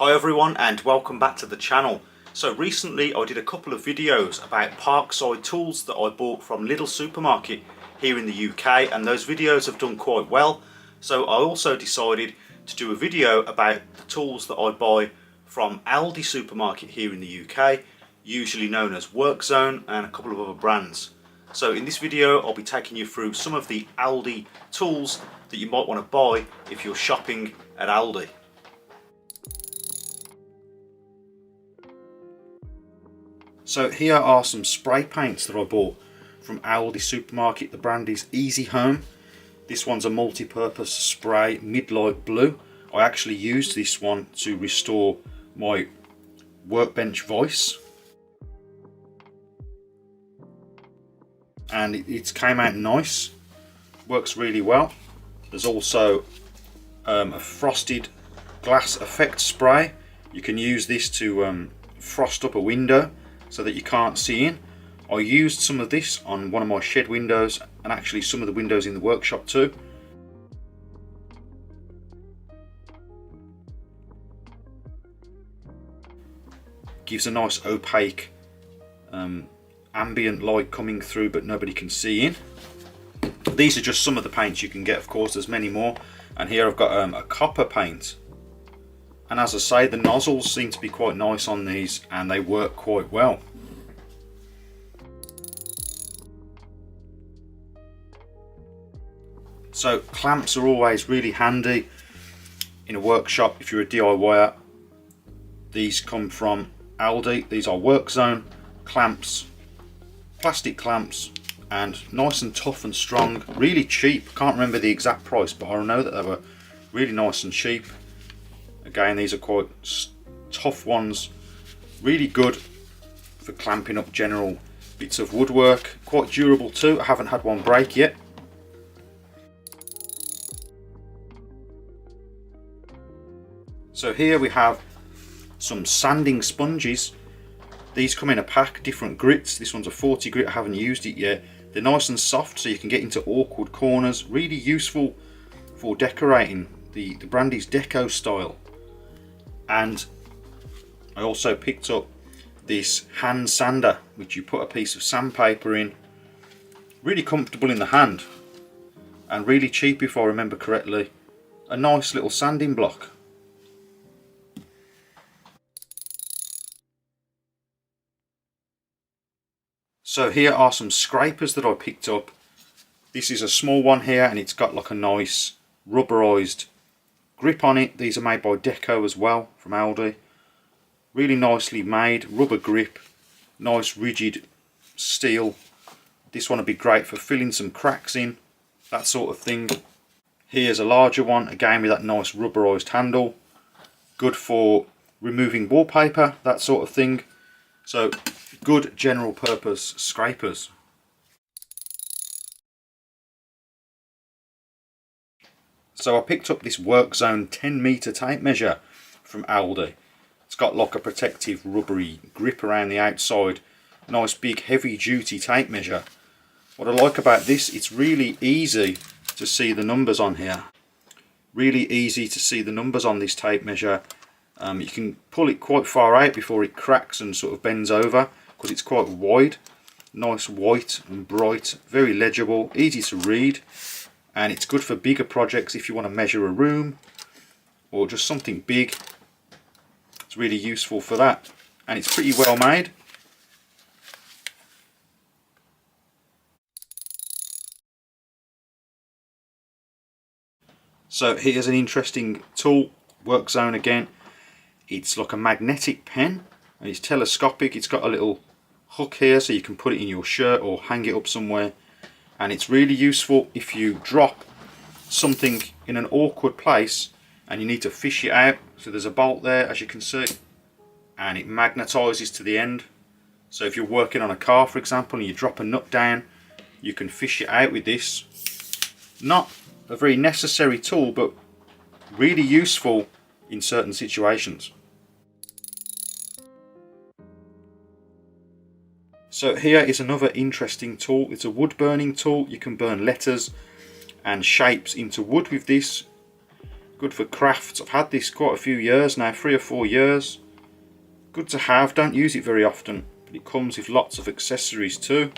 Hi everyone and welcome back to the channel. So recently I did a couple of videos about parkside tools that I bought from Lidl supermarket here in the UK, and those videos have done quite well. So I also decided to do a video about the tools that I buy from Aldi supermarket here in the UK, usually known as Workzone, and a couple of other brands. So in this video I'll be taking you through some of the Aldi tools that you might want to buy if you're shopping at Aldi. So here are some spray paints that I bought from Aldi supermarket. The brand is Easy Home. This one's a multi-purpose spray mid-light blue. I actually used this one to restore my workbench vise, and it came out nice, works really well. There's also a frosted glass effect spray. You can use this to frost up a window so that you can't see in. I used some of this on one of my shed windows and actually some of the windows in the workshop too. Gives a nice opaque ambient light coming through, but nobody can see in. These are just some of the paints you can get, of course there's many more. And here I've got a copper paint. And as I say, the nozzles seem to be quite nice on these and they work quite well. So clamps are always really handy in a workshop if you're a DIYer. These come from Aldi. These are Workzone clamps, plastic clamps, and nice and tough and strong, really cheap. Can't remember the exact price, but I know that they were really nice and cheap. Again, these are quite tough ones, really good for clamping up general bits of woodwork. Quite durable too. I haven't had one break yet. So here we have some sanding sponges. These come in a pack, different grits. This one's a 40 grit, I haven't used it yet. They're nice and soft so you can get into awkward corners. Really useful for decorating. The brand is Deco Style. And I also picked up this hand sander, which you put a piece of sandpaper in. Really comfortable in the hand and really cheap if I remember correctly. A nice little sanding block. So here are some scrapers that I picked up. This is a small one here and it's got like a nice rubberized grip on it. These are made by Deco as well from Aldi. Really nicely made, rubber grip, nice rigid steel. This one would be great for filling some cracks in, that sort of thing. Here's a larger one, again with that nice rubberized handle. Good for removing wallpaper, that sort of thing. So good general purpose scrapers. So I picked up this Workzone 10 meter tape measure from Aldi. It's got like a protective rubbery grip around the outside. Nice big heavy duty tape measure. What I like about this, it's really easy to see the numbers on here. Really easy to see the numbers on this tape measure. You can pull it quite far out before it cracks and sort of bends over because it's quite wide. Nice white and bright, very legible, easy to read. And it's good for bigger projects if you want to measure a room or just something big. It's really useful for that, and it's pretty well made. So here's an interesting tool, Workzone again. It's like a magnetic pen and it's telescopic. It's got a little hook here so you can put it in your shirt or hang it up somewhere. And it's really useful if you drop something in an awkward place and you need to fish it out. So there's a bolt there, as you can see, and it magnetizes to the end. So if you're working on a car, for example, and you drop a nut down, you can fish it out with this. Not a very necessary tool, but really useful in certain situations. So here is another interesting tool. It's a wood burning tool. You can burn letters and shapes into wood with this. Good for crafts. I've had this quite a few years now, 3 or 4 years. Good to have, don't use it very often, but it comes with lots of accessories too.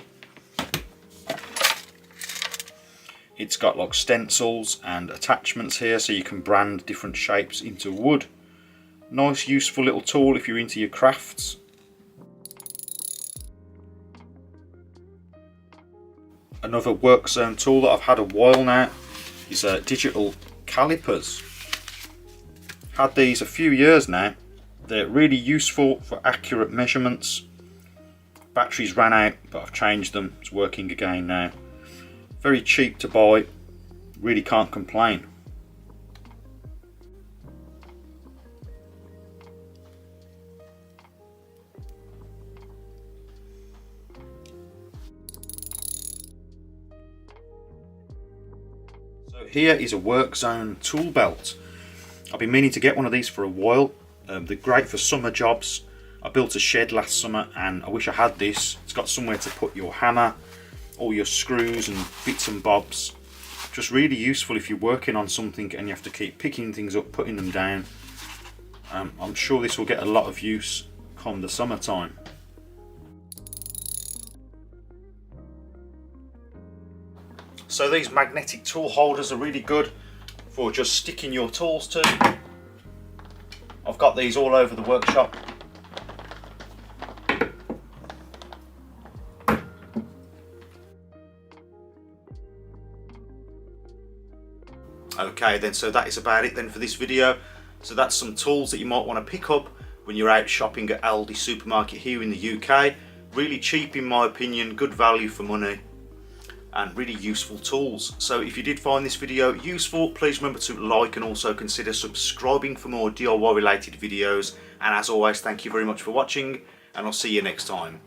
It's got like stencils and attachments here so you can brand different shapes into wood. Nice useful little tool if you're into your crafts. Another work zone tool that I've had a while now is digital calipers. Had these a few years now. They're really useful for accurate measurements. Batteries ran out, but I've changed them. It's working again now. Very cheap to buy. Really can't complain. So here is a work zone tool belt. I've been meaning to get one of these for a while. They're great for summer jobs. I built a shed last summer and I wish I had this. It's got somewhere to put your hammer, all your screws and bits and bobs. Just really useful if you're working on something and you have to keep picking things up, putting them down. I'm sure this will get a lot of use come the summertime. So these magnetic tool holders are really good for just sticking your tools to. I've got these all over the workshop. Okay then, so that is about it then for this video. So that's some tools that you might want to pick up when you're out shopping at Aldi supermarket here in the UK. Really cheap in my opinion, good value for money and really useful tools. So if you did find this video useful, please remember to like and also consider subscribing for more DIY related videos. And as always, thank you very much for watching and I'll see you next time.